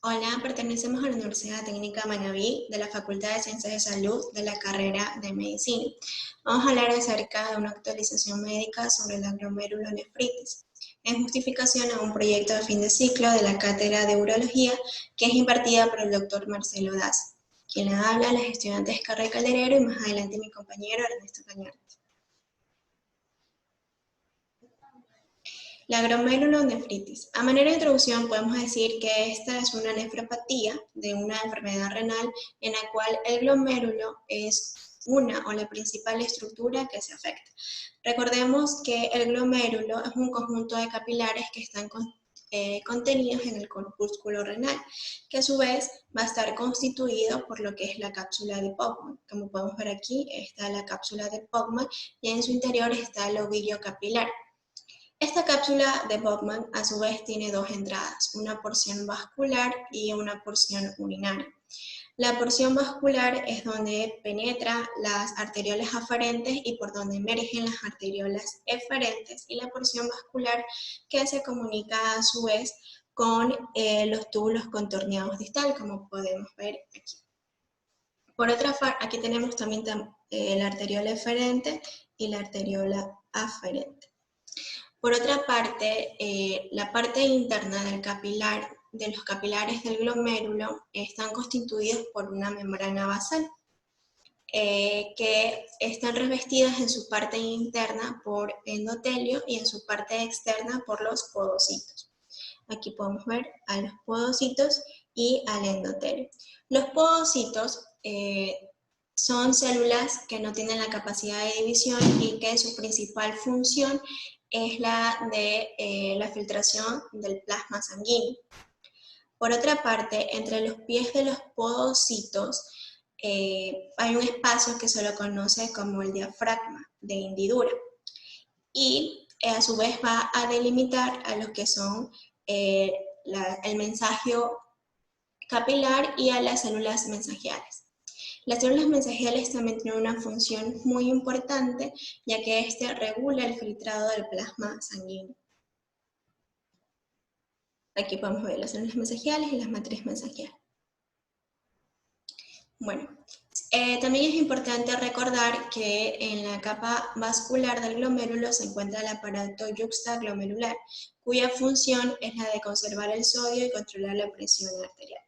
Hola, pertenecemos a la Universidad Técnica Manabí de la Facultad de Ciencias de Salud de la carrera de Medicina. Vamos a hablar acerca de una actualización médica sobre la glomerulonefritis, en justificación a un proyecto de fin de ciclo de la Cátedra de Urología que es impartida por el doctor Marcelo Daza. Quien la habla, la estudiante es Carla Calderero y más adelante mi compañero Ernesto Cañarte. La glomerulonefritis. A manera de introducción podemos decir que esta es una nefropatía de una enfermedad renal en la cual el glomérulo es una o la principal estructura que se afecta. Recordemos que el glomérulo es un conjunto de capilares que están contenidos en el corpúsculo renal, que a su vez va a estar constituido por lo que es la cápsula de Pogman. Como podemos ver aquí está la cápsula de Pogman y en su interior está el ovillo capilar. Esta cápsula de Bowman a su vez tiene dos entradas, una porción vascular y una porción urinaria. La porción vascular es donde penetra las arteriolas aferentes y por donde emergen las arteriolas eferentes, y la porción vascular que se comunica a su vez con los túbulos contorneados distal, como podemos ver aquí. Por otra parte, aquí tenemos también la arteriola eferente y la arteriola aferente. Por otra parte, la parte interna del capilar, de los capilares del glomérulo, están constituidos por una membrana basal, que están revestidas en su parte interna por endotelio y en su parte externa por los podocitos. Aquí podemos ver a los podocitos y al endotelio. Los podocitos son células que no tienen la capacidad de división y que su principal función es la de la filtración del plasma sanguíneo. Por otra parte, entre los pies de los podocitos hay un espacio que se lo conoce como el diafragma de hendidura y a su vez va a delimitar a los que son el mensaje capilar y a las células mensagiales. Las células mensagiales también tienen una función muy importante, ya que este regula el filtrado del plasma sanguíneo. Aquí podemos ver las células mensagiales y las matrices mensagiales. Bueno, también es importante recordar que en la capa vascular del glomérulo se encuentra el aparato yuxtaglomerular, cuya función es la de conservar el sodio y controlar la presión arterial.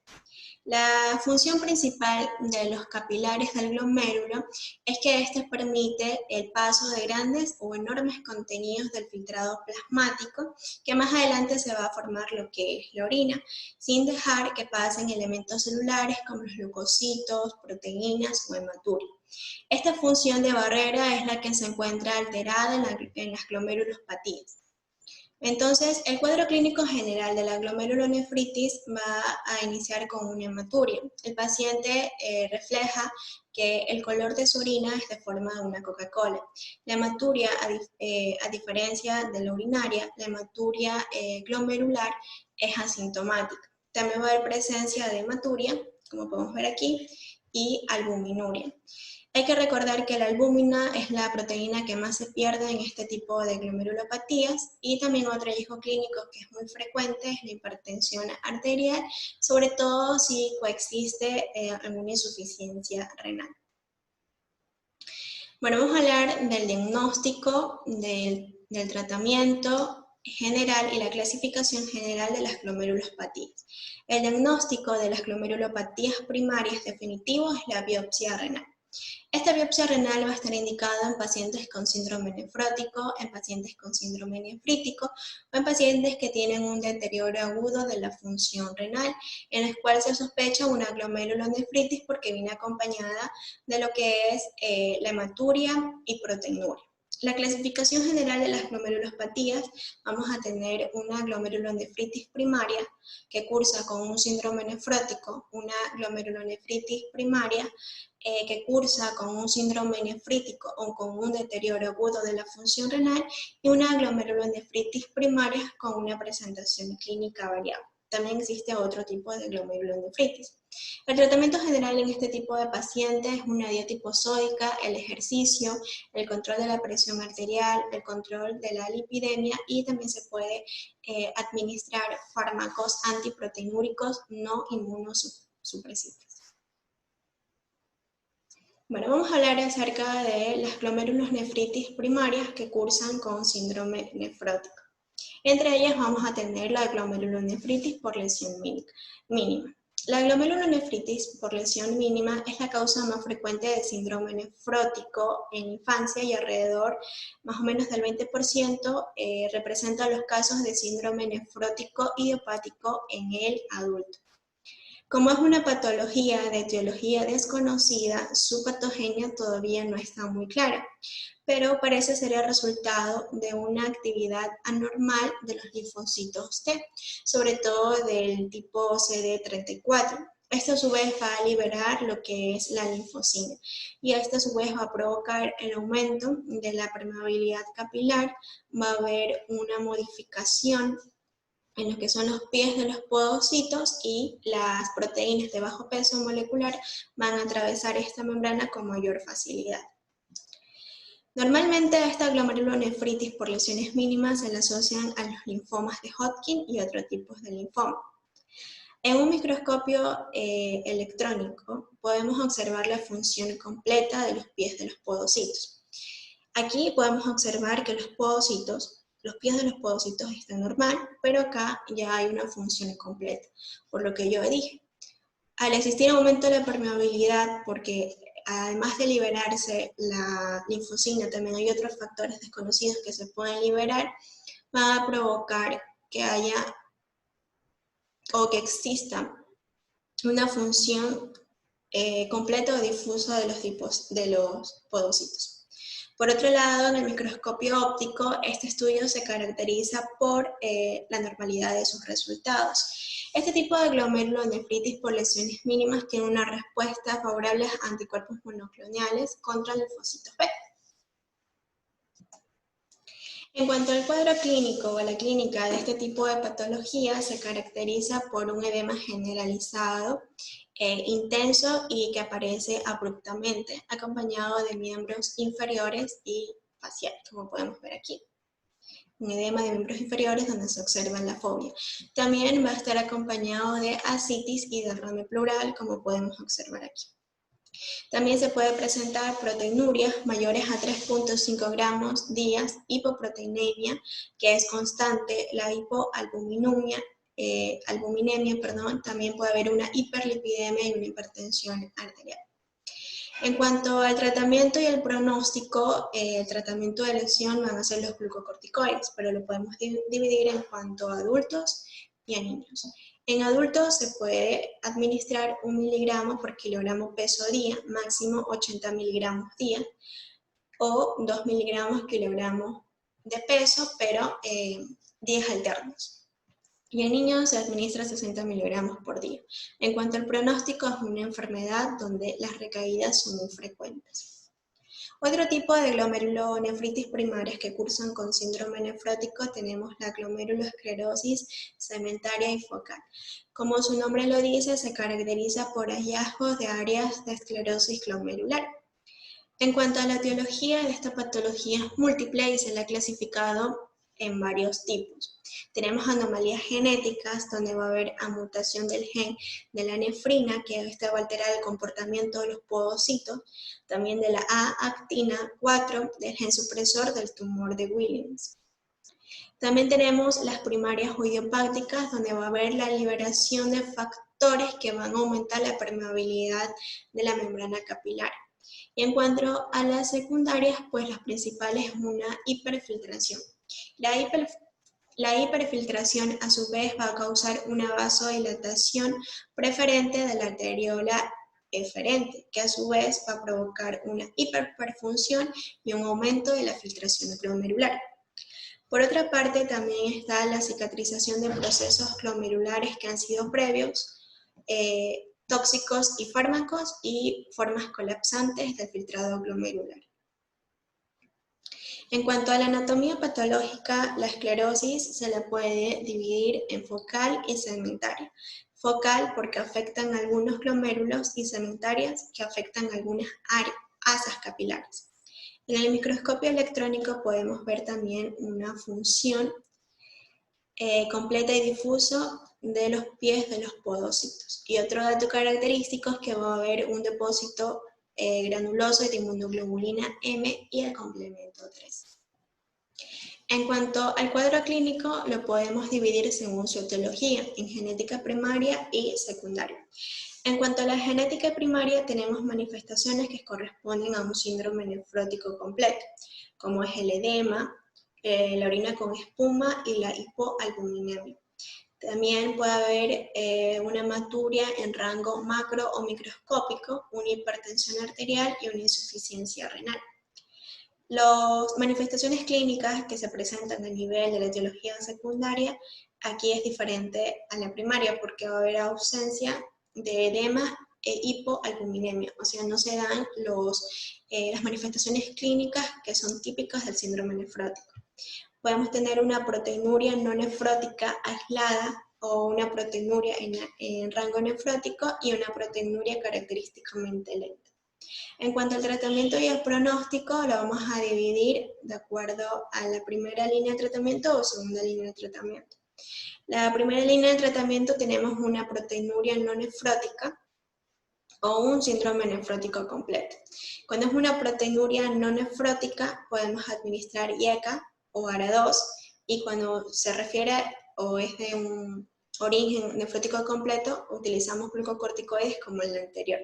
La función principal de los capilares del glomérulo es que éste permite el paso de grandes o enormes contenidos del filtrado plasmático, que más adelante se va a formar lo que es la orina, sin dejar que pasen elementos celulares como los leucocitos, proteínas o hematuria. Esta función de barrera es la que se encuentra alterada en las glomerulopatías. Entonces, el cuadro clínico general de la glomerulonefritis va a iniciar con una hematuria. El paciente refleja que el color de su orina es de forma de una Coca-Cola. La hematuria, a diferencia de la urinaria, la hematuria glomerular es asintomática. También va a haber presencia de hematuria, como podemos ver aquí, y albuminuria. Hay que recordar que la albúmina es la proteína que más se pierde en este tipo de glomerulopatías, y también otro riesgo clínico que es muy frecuente es la hipertensión arterial, sobre todo si coexiste alguna insuficiencia renal. Bueno, vamos a hablar del diagnóstico, del tratamiento general y la clasificación general de las glomerulopatías. El diagnóstico de las glomerulopatías primarias definitivo es la biopsia renal. Esta biopsia renal va a estar indicada en pacientes con síndrome nefrótico, en pacientes con síndrome nefrítico o en pacientes que tienen un deterioro agudo de la función renal, en el cual se sospecha una glomerulonefritis porque viene acompañada de lo que es la hematuria y proteinuria. La clasificación general de las glomerulopatías, vamos a tener una glomerulonefritis primaria que cursa con un síndrome nefrótico, una glomerulonefritis primaria que cursa con un síndrome nefrítico o con un deterioro agudo de la función renal, y una glomerulonefritis primaria con una presentación clínica variable. también existe otro tipo de glomerulonefritis. El tratamiento general en este tipo de pacientes es una dieta hiposódica, el ejercicio, el control de la presión arterial, el control de la lipidemia y también se puede administrar fármacos antiproteinúricos no inmunosupresivos. Bueno, vamos a hablar acerca de las glomerulonefritis primarias que cursan con síndrome nefrótico. Entre ellas vamos a tener la glomerulonefritis por lesión mínima. La glomerulonefritis por lesión mínima es la causa más frecuente de síndrome nefrótico en infancia y alrededor más o menos del 20% representa los casos de síndrome nefrótico idiopático en el adulto. Como es una patología de etiología desconocida, su patogenia todavía no está muy clara, pero parece ser el resultado de una actividad anormal de los linfocitos T, sobre todo del tipo CD34. Esto a su vez va a liberar lo que es la linfocina y esto a su vez va a provocar el aumento de la permeabilidad capilar, va a haber una modificación en lo que son los pies de los podocitos y las proteínas de bajo peso molecular van a atravesar esta membrana con mayor facilidad. Normalmente a esta glomerulonefritis por lesiones mínimas se le asocian a los linfomas de Hodgkin y otros tipos de linfoma. En un microscopio electrónico podemos observar la función completa de los pies de los podocitos. Aquí podemos observar que los pies de los podocitos están normal, pero acá ya hay una función completa, por lo que yo dije. Al existir aumento de la permeabilidad, porque además de liberarse la linfocina, también hay otros factores desconocidos que se pueden liberar, va a provocar que haya o que exista una función completa o difusa de los podocitos. Por otro lado, en el microscopio óptico, este estudio se caracteriza por la normalidad de sus resultados. Este tipo de glomerulonefritis por lesiones mínimas tiene una respuesta favorable a anticuerpos monoclonales contra linfocitos B. En cuanto al cuadro clínico o a la clínica de este tipo de patología, se caracteriza por un edema generalizado, intenso y que aparece abruptamente, acompañado de miembros inferiores y facial, como podemos ver aquí. Un edema de miembros inferiores donde se observa la fobia. También va a estar acompañado de ascitis y derrame pleural, como podemos observar aquí. También se puede presentar proteinurias mayores a 3.5 gramos días, hipoproteinemia, que es constante, la hipoalbuminemia, también puede haber una hiperlipidemia y una hipertensión arterial. En cuanto al tratamiento y el pronóstico, el tratamiento de lesión van a ser los glucocorticoides, pero lo podemos dividir en cuanto a adultos y a niños. En adultos se puede administrar 1 miligramo por kilogramo peso día, máximo 80 miligramos día, o 2 miligramos kilogramo de peso, pero días alternos. Y en niños se administra 60 miligramos por día. En cuanto al pronóstico, es una enfermedad donde las recaídas son muy frecuentes. Otro tipo de glomerulonefritis primarias que cursan con síndrome nefrótico tenemos la glomerulosclerosis segmentaria y focal. Como su nombre lo dice, se caracteriza por hallazgos de áreas de esclerosis glomerular. En cuanto a la etiología de esta patología es múltiple y se la ha clasificado en varios tipos. Tenemos anomalías genéticas donde va a haber mutación del gen de la nefrina, que esta va a alterar el comportamiento de los podocitos, también de la A-actina 4, del gen supresor del tumor de Williams. También tenemos las primarias o idiopáticas, donde va a haber la liberación de factores que van a aumentar la permeabilidad de la membrana capilar. Y en cuanto a las secundarias, pues las principales es una hiperfiltración. La hiperfiltración a su vez va a causar una vasodilatación preferente de la arteriola eferente, que a su vez va a provocar una hiperperfunción y un aumento de la filtración glomerular. Por otra parte, también está la cicatrización de procesos glomerulares que han sido previos, tóxicos y fármacos y formas colapsantes del filtrado glomerular. En cuanto a la anatomía patológica, la esclerosis se la puede dividir en focal y segmentaria. Focal porque afectan algunos glomérulos y segmentarias que afectan algunas asas capilares. En el microscopio electrónico podemos ver también una función completa y difuso de los pies de los podocitos. Y otro dato característico es que va a haber un depósito granuloso de inmunoglobulina M y el complemento 3. En cuanto al cuadro clínico, lo podemos dividir según su etiología, en genética primaria y secundaria. En cuanto a la genética primaria, tenemos manifestaciones que corresponden a un síndrome nefrótico completo, como es el edema, la orina con espuma y la hipoalbuminemia. También puede haber una hematuria en rango macro o microscópico, una hipertensión arterial y una insuficiencia renal. Las manifestaciones clínicas que se presentan a nivel de la etiología secundaria, aquí es diferente a la primaria porque va a haber ausencia de edema e hipoalbuminemia, o sea, no se dan las manifestaciones clínicas que son típicas del síndrome nefrótico. Podemos tener una proteinuria no nefrótica aislada o una proteinuria en rango nefrótico y una proteinuria característicamente lenta. En cuanto al tratamiento y el pronóstico, lo vamos a dividir de acuerdo a la primera línea de tratamiento o segunda línea de tratamiento. La primera línea de tratamiento tenemos una proteinuria no nefrótica o un síndrome nefrótico completo. Cuando es una proteinuria no nefrótica, podemos administrar IECA o ARA2, y cuando se refiere o es de un origen nefrótico completo, utilizamos glucocorticoides como el anterior.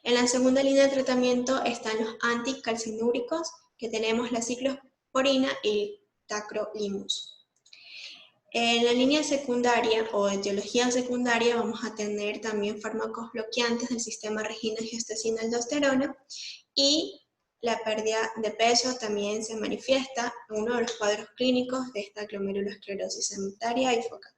En la segunda línea de tratamiento están los anticalcinúricos, que tenemos la ciclosporina y tacrolimus. En la línea secundaria o etiología secundaria vamos a tener también fármacos bloqueantes del sistema renina-angiotensina-aldosterona, y la pérdida de peso también se manifiesta en uno de los cuadros clínicos de esta glomerulosclerosis segmentaria y focal.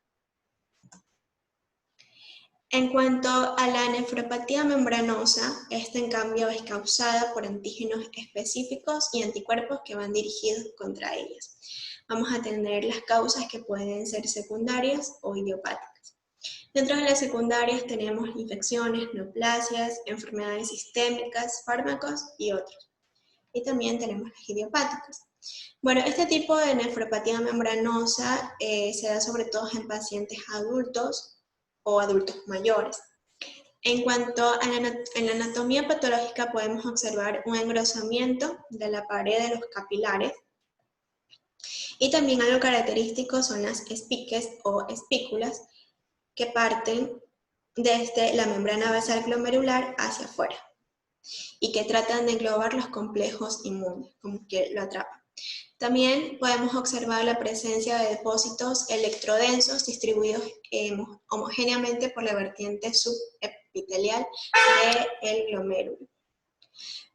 En cuanto a la nefropatía membranosa, esta en cambio es causada por antígenos específicos y anticuerpos que van dirigidos contra ellas. Vamos a tener las causas que pueden ser secundarias o idiopáticas. Dentro de las secundarias tenemos infecciones, neoplasias, enfermedades sistémicas, fármacos y otros. Y también tenemos las idiopáticas. Bueno, este tipo de nefropatía membranosa se da sobre todo en pacientes adultos o adultos mayores. En cuanto a la anatomía patológica, podemos observar un engrosamiento de la pared de los capilares, y también algo característico son las espiques o espículas que parten desde la membrana basal glomerular hacia afuera y que tratan de englobar los complejos inmunes, como que lo atrapan. También podemos observar la presencia de depósitos electrodensos distribuidos homogéneamente por la vertiente subepitelial del glomérulo.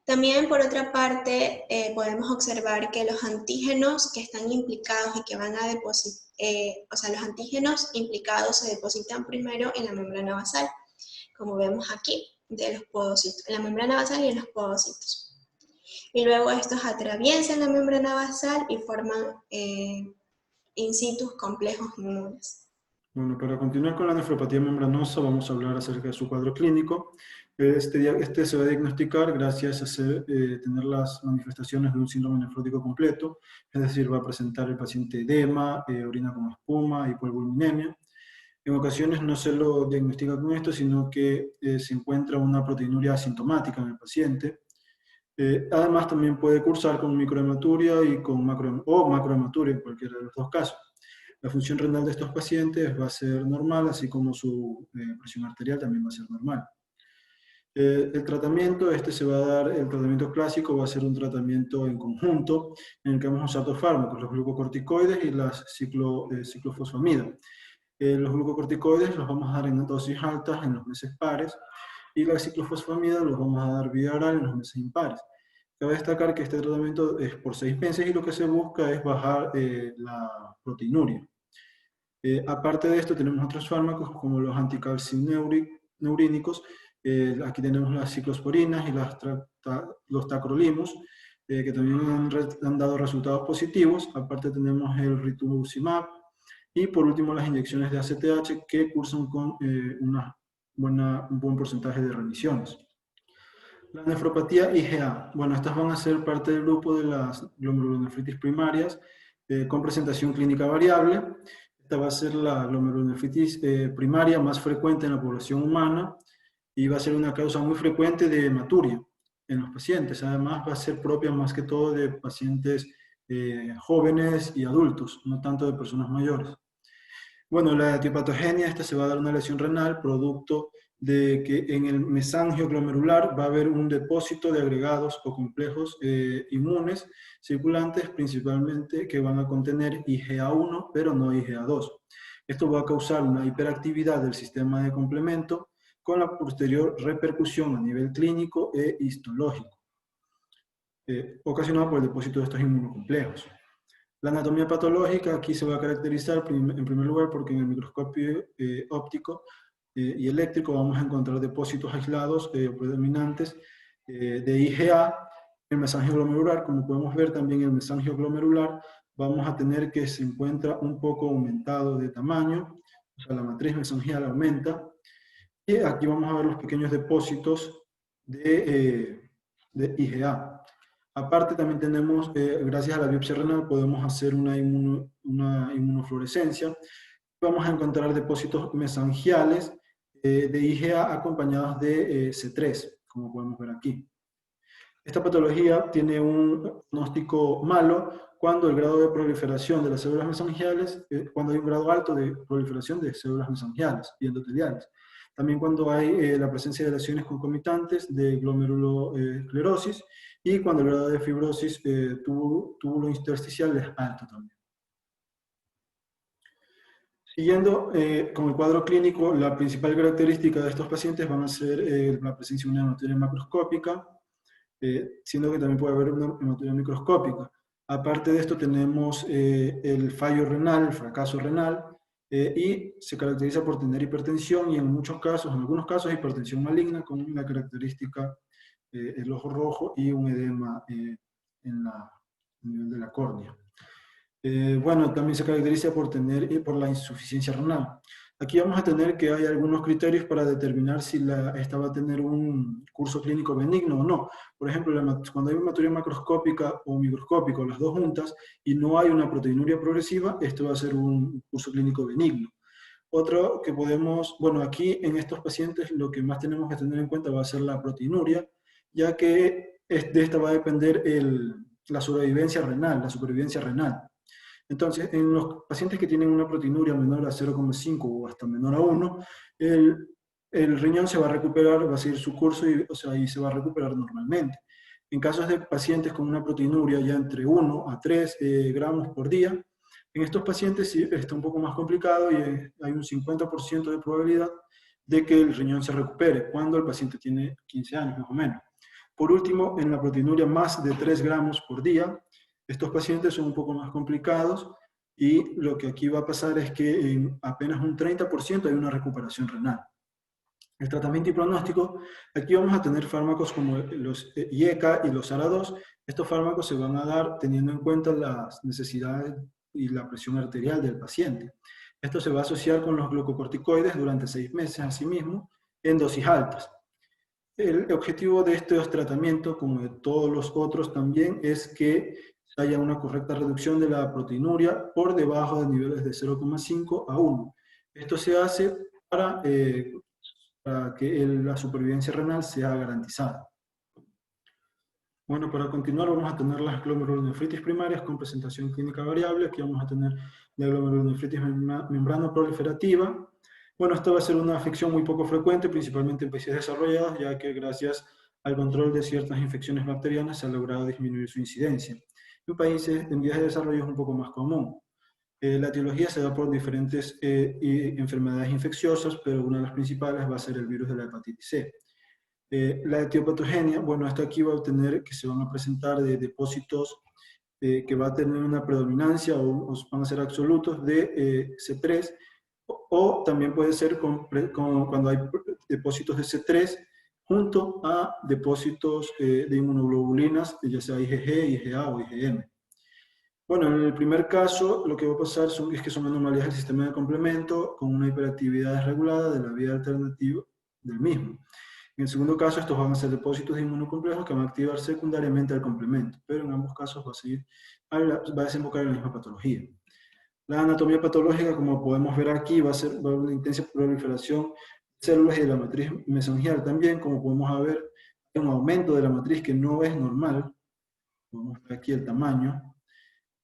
También, por otra parte, podemos observar que los antígenos que están implicados y que van a depositar, los antígenos implicados se depositan primero en la membrana basal, como vemos aquí, de los podocitos, en la membrana basal y en los podocitos. Y luego estos atraviesan la membrana basal y forman in situ complejos inmunes. Bueno, para continuar con la nefropatía membranosa, vamos a hablar acerca de su cuadro clínico. Este se va a diagnosticar gracias a tener las manifestaciones de un síndrome nefrótico completo, es decir, va a presentar el paciente edema, orina con espuma, hipoalbuminemia. En ocasiones no se lo diagnostica con esto, sino que se encuentra una proteinuria asintomática en el paciente. Además, también puede cursar con microhematuria y con macrohematuria en cualquiera de los dos casos. La función renal de estos pacientes va a ser normal, así como su presión arterial también va a ser normal. El tratamiento, el tratamiento clásico va a ser un tratamiento en conjunto, en el que vamos a usar dos fármacos, los glucocorticoides y las ciclofosfamida. Los glucocorticoides los vamos a dar en dosis altas en los meses pares, y la ciclofosfamida los vamos a dar vía oral en los meses impares. Cabe destacar que este tratamiento es por 6 meses y lo que se busca es bajar la proteinuria. Aparte de esto, tenemos otros fármacos como los anticalcineurínicos. Aquí tenemos las ciclosporinas y los tacrolimus. que también han dado resultados positivos. Aparte tenemos el rituximab, y por último las inyecciones de ACTH que cursan con un buen porcentaje de remisiones. La nefropatía IgA, bueno, estas van a ser parte del grupo de las glomerulonefritis primarias con presentación clínica variable. Esta va a ser la glomerulonefritis primaria más frecuente en la población humana y va a ser una causa muy frecuente de hematuria en los pacientes. Además va a ser propia más que todo de pacientes jóvenes y adultos, no tanto de personas mayores. Bueno, la etiopatogenia, esta se va a dar una lesión renal producto de que en el mesangio glomerular va a haber un depósito de agregados o complejos inmunes circulantes, principalmente que van a contener IgA1, pero no IgA2. Esto va a causar una hiperactividad del sistema de complemento con la posterior repercusión a nivel clínico e histológico, ocasionado por el depósito de estos inmunocomplejos. La anatomía patológica aquí se va a caracterizar en primer lugar porque en el microscopio óptico y eléctrico vamos a encontrar depósitos aislados predominantes de IgA en el mesangio glomerular. Como podemos ver también en el mesangio glomerular vamos a tener que se encuentra un poco aumentado de tamaño, o sea la matriz mesangial aumenta, y aquí vamos a ver los pequeños depósitos de IgA. Aparte también tenemos, gracias a la biopsia renal, podemos hacer una inmunofluorescencia. Vamos a encontrar depósitos mesangiales de IgA acompañados de C3, como podemos ver aquí. Esta patología tiene un pronóstico malo cuando el grado de proliferación de las células mesangiales, cuando hay un grado alto de proliferación de células mesangiales y endoteliales. También cuando hay la presencia de lesiones concomitantes de glomerulosclerosis y cuando el grado de fibrosis túbulo intersticial es alto también. Siguiendo con el cuadro clínico, la principal característica de estos pacientes van a ser la presencia de una hematuria macroscópica, siendo que también puede haber una hematuria microscópica. Aparte de esto tenemos el fallo renal, el fracaso renal, y se caracteriza por tener hipertensión y en algunos casos hipertensión maligna con la característica el ojo rojo y un edema en el nivel de la córnea. Bueno, también se caracteriza por la insuficiencia renal. Aquí vamos a tener que hay algunos criterios para determinar si esta va a tener un curso clínico benigno o no. Por ejemplo, cuando hay una hematuria macroscópica o microscópica, las dos juntas, y no hay una proteinuria progresiva, esto va a ser un curso clínico benigno. Otro que podemos, bueno, aquí en estos pacientes lo que más tenemos que tener en cuenta va a ser la proteinuria, ya que de esta va a depender la supervivencia renal. Entonces, en los pacientes que tienen una proteinuria menor a 0,5 o hasta menor a 1, el riñón se va a recuperar, va a seguir su curso y se va a recuperar normalmente. En casos de pacientes con una proteinuria ya entre 1 a 3 gramos por día, en estos pacientes sí está un poco más complicado y hay un 50% de probabilidad de que el riñón se recupere cuando el paciente tiene 15 años más o menos. Por último, en la proteinuria más de 3 gramos por día, estos pacientes son un poco más complicados y lo que aquí va a pasar es que en apenas un 30% hay una recuperación renal. El tratamiento y pronóstico, aquí vamos a tener fármacos como los IECA y los ARA2. Estos fármacos se van a dar teniendo en cuenta las necesidades y la presión arterial del paciente. Esto se va a asociar con los glucocorticoides durante 6 meses, asimismo, en dosis altas. El objetivo de estos tratamientos, como de todos los otros también, es que haya una correcta reducción de la proteinuria por debajo de niveles de 0,5 a 1. Esto se hace para que la supervivencia renal sea garantizada. Bueno, para continuar vamos a tener las glomerulonefritis primarias con presentación clínica variable. Aquí vamos a tener la glomerulonefritis membranoproliferativa. Bueno, esta va a ser una afección muy poco frecuente, principalmente en países desarrollados, ya que gracias al control de ciertas infecciones bacterianas se ha logrado disminuir su incidencia. En países en vías de desarrollo es un poco más común. La etiología se da por diferentes enfermedades infecciosas, pero una de las principales va a ser el virus de la hepatitis C. La etiopatogenia, bueno, esto aquí va a tener que se van a presentar de depósitos que va a tener una predominancia o van a ser absolutos de C3, o también puede ser cuando hay depósitos de C3 junto a depósitos de inmunoglobulinas, ya sea IgG, IgA o IgM. Bueno, en el primer caso, lo que va a pasar es que son anomalías del sistema de complemento con una hiperactividad desregulada de la vía alternativa del mismo. En el segundo caso, estos van a ser depósitos de inmunocomplejos que van a activar secundariamente al complemento, pero en ambos casos va a desembocar en la misma patología. La anatomía patológica, como podemos ver aquí, va a haber una intensa proliferación de células y de la matriz mesangial también, como podemos ver, hay un aumento de la matriz que no es normal. Podemos ver aquí el tamaño.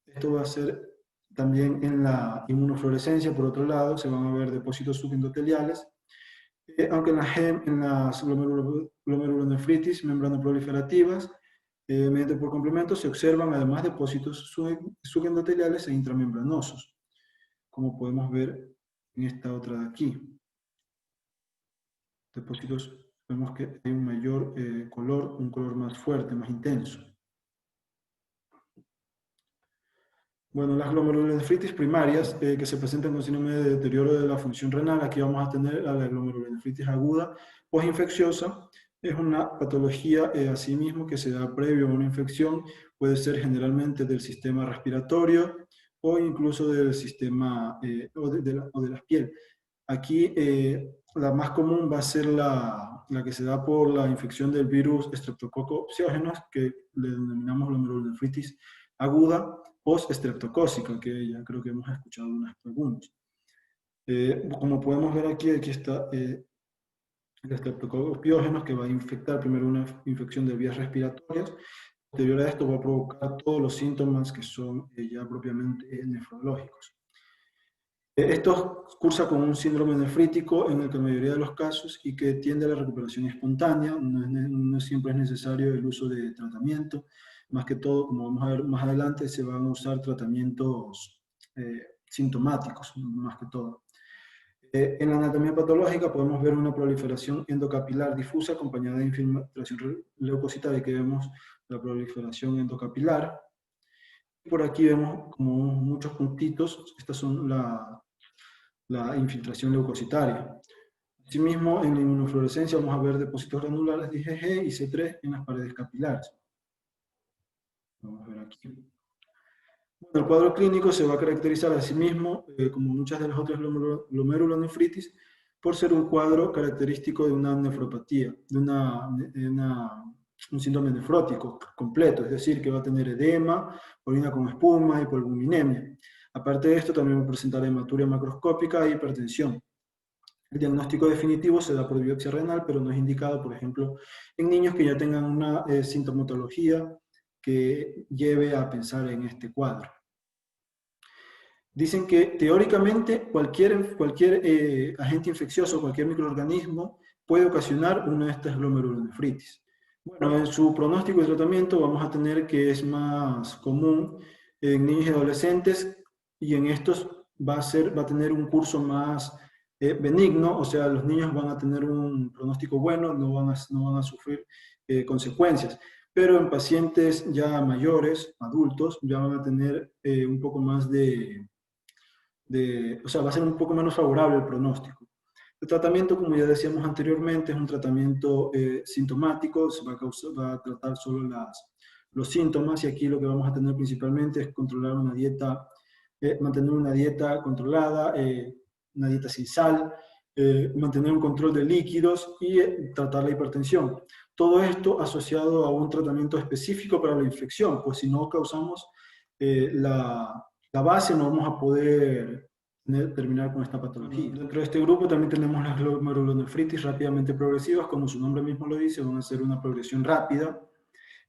Esto va a ser también en la inmunofluorescencia, por otro lado, se van a ver depósitos subendoteliales, aunque en las glomerulonefritis membranoproliferativas, mediante por complemento, se observan además depósitos subendoteliales e intramembranosos, como podemos ver en esta otra de aquí. Depósitos, vemos que hay un mayor color, un color más fuerte, más intenso. Bueno, las glomerulonefritis primarias que se presentan con síndrome de deterioro de la función renal, aquí vamos a tener a la glomerulonefritis aguda postinfecciosa. Es una patología asimismo que se da previo a una infección, puede ser generalmente del sistema respiratorio o incluso del sistema o de la piel. Aquí la más común va a ser la que se da por la infección del virus Streptococcus pyogenes, que le denominamos glomerulonefritis aguda post-estreptocócica, que ya creo que hemos escuchado algunos. Como podemos ver aquí, está el Streptococcus pyogenes, que va a infectar primero una infección de vías respiratorias. Posterior a esto va a provocar todos los síntomas que son ya propiamente nefrológicos. Esto cursa con un síndrome nefrítico en el que la mayoría de los casos y que tiende a la recuperación espontánea, no siempre es necesario el uso de tratamiento, más que todo, como vamos a ver más adelante, se van a usar tratamientos sintomáticos, más que todo. En la anatomía patológica podemos ver una proliferación endocapilar difusa acompañada de infiltración leucocitaria, que vemos la proliferación endocapilar. Por aquí vemos como muchos puntitos, estas son la infiltración leucocitaria. Asimismo, en la inmunofluorescencia vamos a ver depósitos granulares de IgG y C3 en las paredes capilares. Vamos a ver aquí. Bueno, el cuadro clínico se va a caracterizar a sí mismo, como muchas de las otras glomerulonefritis, por ser un cuadro característico de una nefropatía, de un síndrome nefrótico completo, es decir, que va a tener edema, orina con espuma, hipogluminemia. Aparte de esto, también va a presentar hematuria macroscópica e hipertensión. El diagnóstico definitivo se da por biopsia renal, pero no es indicado, por ejemplo, en niños que ya tengan una sintomatología que lleve a pensar en este cuadro. Dicen que teóricamente cualquier agente infeccioso, cualquier microorganismo puede ocasionar una de estas glomerulonefritis. Bueno, en su pronóstico y tratamiento vamos a tener que es más común en niños y adolescentes, y en estos va a tener un curso más benigno, o sea, los niños van a tener un pronóstico bueno, no van a sufrir consecuencias. Pero en pacientes ya mayores, adultos, ya van a tener un poco más o sea, va a ser un poco menos favorable el pronóstico. El tratamiento, como ya decíamos anteriormente, es un tratamiento sintomático, va a tratar solo los síntomas, y aquí lo que vamos a tener principalmente es controlar una dieta, mantener una dieta controlada, una dieta sin sal, mantener un control de líquidos y tratar la hipertensión. Todo esto asociado a un tratamiento específico para la infección, pues si no causamos la base, no vamos a poder terminar con esta patología. Dentro de este grupo también tenemos las glomerulonefritis rápidamente progresivas, como su nombre mismo lo dice, van a ser una progresión rápida.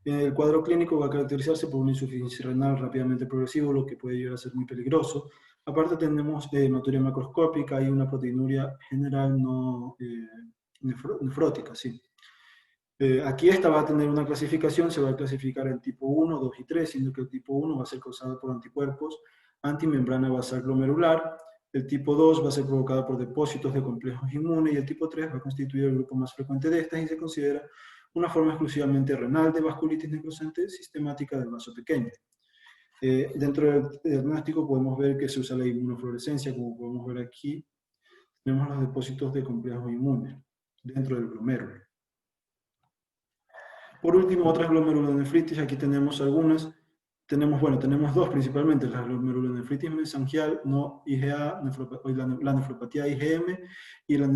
El cuadro clínico va a caracterizarse por una insuficiencia renal rápidamente progresiva, lo que puede llegar a ser muy peligroso. Aparte tenemos hematuria macroscópica y una proteinuria general no nefrótica, sí. Aquí esta va a tener una clasificación, se va a clasificar en tipo 1, 2 y 3, siendo que el tipo 1 va a ser causado por anticuerpos antimembrana basal glomerular, el tipo 2 va a ser provocado por depósitos de complejos inmunes, y el tipo 3 va a constituir el grupo más frecuente de estas y se considera una forma exclusivamente renal de vasculitis necrosante sistemática del vaso pequeño. Dentro del diagnóstico podemos ver que se usa la inmunofluorescencia, como podemos ver aquí, tenemos los depósitos de complejos inmunes dentro del glomérulo. Por último, otras glomerulonefritis, aquí tenemos algunas. Tenemos dos principalmente, la glomerulonefritis mesangial no IgA, la nefropatía IgM y la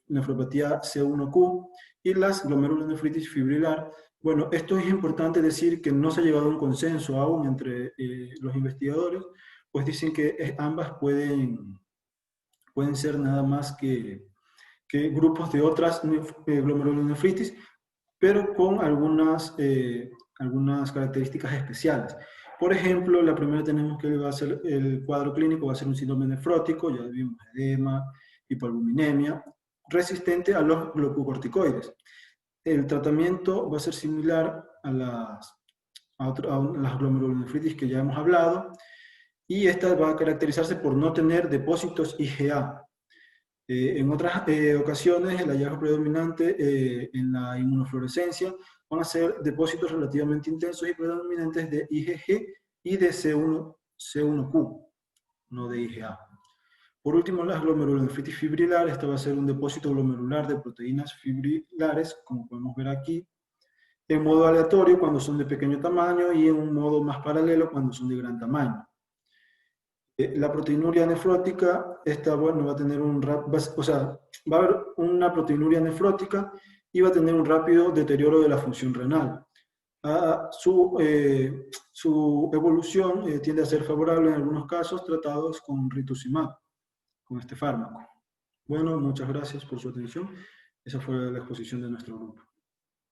nefropatía C1Q, y las glomerulonefritis fibrilar. Bueno, esto es importante decir que no se ha llegado a un consenso aún entre los investigadores, pues dicen que ambas pueden ser nada más que grupos de otras glomerulonefritis, pero con algunas características especiales. Por ejemplo, la primera tenemos que va a ser el cuadro clínico, va a ser un síndrome nefrótico, ya vimos edema, hipoalbuminemia, resistente a los glucocorticoides. El tratamiento va a ser similar a las glomerulonefritis que ya hemos hablado, y esta va a caracterizarse por no tener depósitos IgA. En otras ocasiones, el hallazgo predominante en la inmunofluorescencia van a ser depósitos relativamente intensos y predominantes de IgG y de C1Q, no de IgA. Por último, las glomerulonefritis fibrilar, esta va a ser un depósito glomerular de proteínas fibrilares, como podemos ver aquí, en modo aleatorio cuando son de pequeño tamaño y en un modo más paralelo cuando son de gran tamaño. La proteinuria nefrótica, esta, bueno, va a tener va a haber una proteinuria nefrótica y va a tener un rápido deterioro de la función renal. Su evolución tiende a ser favorable en algunos casos tratados con rituximab, con este fármaco. Bueno, muchas gracias por su atención. Esa fue la exposición de nuestro grupo.